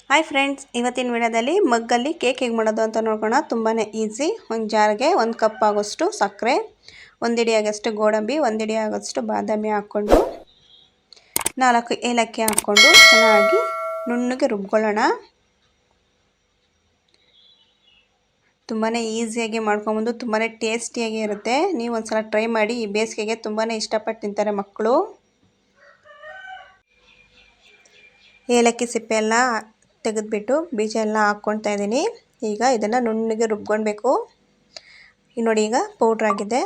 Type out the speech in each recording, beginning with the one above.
Hi friends, ಇವತ್ತಿನ ವಿಡಿಯೋದಲ್ಲಿ ಮಗ್ಗಲ್ಲಿ cake ಹೇಗೆ ಮಾಡೋದು ಅಂತ ನೋಡೋಣ. ತುಂಬಾ ಈಸಿ. ಒಂದು ಜಾರ್ಗೆ 1 ಕಪ್ ಆಗೋಷ್ಟು ಸಕ್ಕರೆ, 1 ಹಿಡಿ ಆಗೋಷ್ಟು ಗೋಡಂಬಿ, 1 ಹಿಡಿ ಆಗೋಷ್ಟು ಬಾದಾಮಿ ಹಾಕ್ಕೊಂಡು 4 ಏಲಕ್ಕಿ ಹಾಕ್ಕೊಂಡು ಚೆನ್ನಾಗಿ ನುಣ್ಣಗೆ ರುಬ್ಕೊಳ್ಳೋಣ. ತುಂಬಾ ಈಸಿಯಾಗಿ ಮಾಡ್ಕೊಬೋದು, ತುಂಬಾ ಟೇಸ್ಟಿಯಾಗಿ ಇರುತ್ತೆ. ನೀವು ಒಂದ್ಸಲ ಟ್ರೈ ಮಾಡಿ. ಈ ಬೇಸಿಗೆಗೆ ತುಂಬಾ ಇಷ್ಟಪಟ್ಟು ತಿಂತಾರೆ ಮಕ್ಕಳು. ಏಲಕ್ಕಿ ಸಿಪ್ಪೆ ಎಲ್ಲ ತೆಗೆದುಬಿಟ್ಟು ಬೀಜ ಎಲ್ಲ ಹಾಕ್ಕೊಳ್ತಾ ಇದ್ದೀನಿ. ಈಗ ಇದನ್ನು ನುಣ್ಣಗೆ ರುಬ್ಕೊಳ್ಬೇಕು. ನೋಡಿ, ಈಗ ಪೌಡ್ರ್ ಆಗಿದೆ.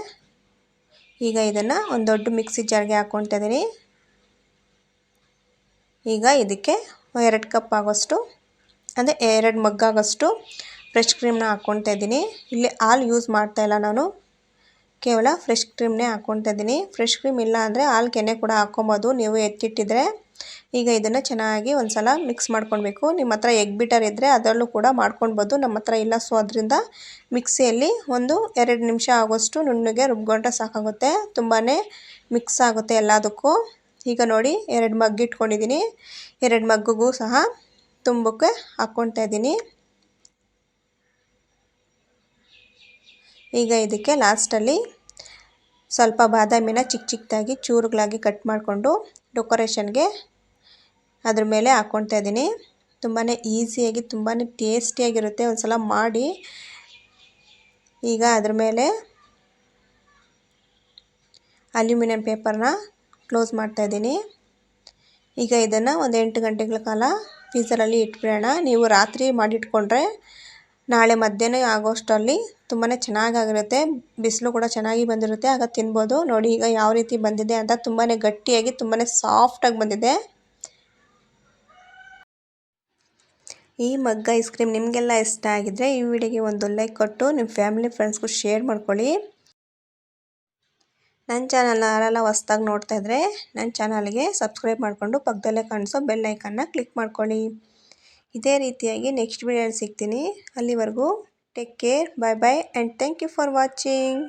ಈಗ ಇದನ್ನು ಒಂದು ದೊಡ್ಡ ಮಿಕ್ಸಿ ಜಾರ್ಗೆ ಹಾಕ್ಕೊಳ್ತಾ ಇದ್ದೀನಿ. ಈಗ ಇದಕ್ಕೆ 2 ಕಪ್ ಆಗೋಷ್ಟು ಅಂದರೆ 2 ಮಗ್ಗಾಗೋಷ್ಟು ಫ್ರೆಶ್ ಕ್ರೀಮ್ನ ಹಾಕ್ಕೊಳ್ತಾ ಇದ್ದೀನಿ. ಇಲ್ಲಿ ಹಾಲು ಯೂಸ್ ಮಾಡ್ತಾಯಿಲ್ಲ ನಾನು, ಕೇವಲ ಫ್ರೆಶ್ ಕ್ರೀಮ್ನೇ ಹಾಕ್ಕೊಳ್ತಾ ಇದ್ದೀನಿ. ಫ್ರೆಶ್ ಕ್ರೀಮ್ ಇಲ್ಲ ಅಂದರೆ ಹಾಲು ಕೆನೆ ಕೂಡ ಹಾಕ್ಕೊಬೋದು ನೀವು ಎತ್ತಿಟ್ಟಿದ್ರೆ. ಈಗ ಇದನ್ನು ಚೆನ್ನಾಗಿ ಒಂದು ಸಲ ಮಿಕ್ಸ್ ಮಾಡ್ಕೊಳ್ಬೇಕು. ನಿಮ್ಮ ಹತ್ರ ಎಗ್ ಬೀಟರ್ ಇದ್ದರೆ ಅದರಲ್ಲೂ ಕೂಡ ಮಾಡ್ಕೊಳ್ಬೋದು. ನಮ್ಮ ಹತ್ರ ಇಲ್ಲ, ಸೊ ಅದರಿಂದ ಮಿಕ್ಸಿಯಲ್ಲಿ 1-2 ನಿಮಿಷ ಆಗೋಷ್ಟು ನುಣ್ಣಗೆ ರುಬ್ಕೊಂಡ್ರೆ ಸಾಕಾಗುತ್ತೆ. ತುಂಬಾ ಮಿಕ್ಸ್ ಆಗುತ್ತೆ ಎಲ್ಲದಕ್ಕೂ. ಈಗ ನೋಡಿ, 2 ಮಗ್ ಇಟ್ಕೊಂಡಿದ್ದೀನಿ. 2 ಮಗ್ಗಿಗೂ ಸಹ ತುಂಬಕ್ಕೆ ಹಾಕ್ಕೊಳ್ತಾ ಇದ್ದೀನಿ. ಈಗ ಇದಕ್ಕೆ ಲಾಸ್ಟಲ್ಲಿ ಸ್ವಲ್ಪ ಬಾದಾಮಿನ ಚಿಕ್ಕ ಚಿಕ್ಕದಾಗಿ ಚೂರುಗಳಾಗಿ ಕಟ್ ಮಾಡಿಕೊಂಡು ಡೆಕೋರೇಷನ್ಗೆ ಅದ್ರ ಮೇಲೆ ಹಾಕ್ಕೊಳ್ತಾ ಇದ್ದೀನಿ. ತುಂಬಾ ಈಸಿಯಾಗಿ ತುಂಬಾ ಟೇಸ್ಟಿಯಾಗಿರುತ್ತೆ. ಒಂದು ಸಲ ಮಾಡಿ. ಈಗ ಅದ್ರ ಮೇಲೆ ಅಲ್ಯೂಮಿನಿಯಂ ಪೇಪರ್ನ ಕ್ಲೋಸ್ ಮಾಡ್ತಾಯಿದ್ದೀನಿ. ಈಗ ಇದನ್ನು ಒಂದು 8 ಗಂಟೆಗಳ ಕಾಲ ಫ್ರೀಝರಲ್ಲಿ ಇಟ್ಬಿಡೋಣ. ನೀವು ರಾತ್ರಿ ಮಾಡಿಟ್ಕೊಂಡ್ರೆ ನಾಳೆ ಮಧ್ಯಾಹ್ನ ಆಗೋಷ್ಟರಲ್ಲಿ ತುಂಬಾ ಚೆನ್ನಾಗಿರುತ್ತೆ. ಬಿಸಿಲು ಕೂಡ ಚೆನ್ನಾಗಿ ಬಂದಿರುತ್ತೆ, ಆಗ ತಿನ್ಬೋದು. ನೋಡಿ ಈಗ ಯಾವ ರೀತಿ ಬಂದಿದೆ ಅಂತ. ತುಂಬಾ ಗಟ್ಟಿಯಾಗಿ ತುಂಬಾ ಸಾಫ್ಟಾಗಿ ಬಂದಿದೆ. ಈ ಮಗ್ ಐಸ್ ಕ್ರೀಮ್ ನಿಮಗೆಲ್ಲ ಇಷ್ಟ ಆಗಿದ್ದರೆ ಈ ವಿಡಿಯೋಗೆ ಒಂದು ಲೈಕ್ ಕೊಟ್ಟು ನಿಮ್ಮ ಫ್ಯಾಮಿಲಿ ಫ್ರೆಂಡ್ಸ್ಗೂ ಶೇರ್ ಮಾಡ್ಕೊಳ್ಳಿ. ನನ್ನ ಚಾನಲ್ನ ಯಾರೆಲ್ಲ ಹೊಸ್ದಾಗಿ ನೋಡ್ತಾ ಇದ್ದರೆ ನನ್ನ ಚಾನಲ್ಗೆ ಸಬ್ಸ್ಕ್ರೈಬ್ ಮಾಡಿಕೊಂಡು ಪಕ್ಕದಲ್ಲೇ ಕಾಣಿಸೋ ಬೆಲ್ ಐಕನ್ನ ಕ್ಲಿಕ್ ಮಾಡ್ಕೊಳ್ಳಿ. ಇದೇ ರೀತಿಯಾಗಿ ನೆಕ್ಸ್ಟ್ ವಿಡಿಯೋಲಿ ಸಿಗ್ತೀನಿ. ಅಲ್ಲಿವರೆಗೂ take care, bye bye and thank you for watching.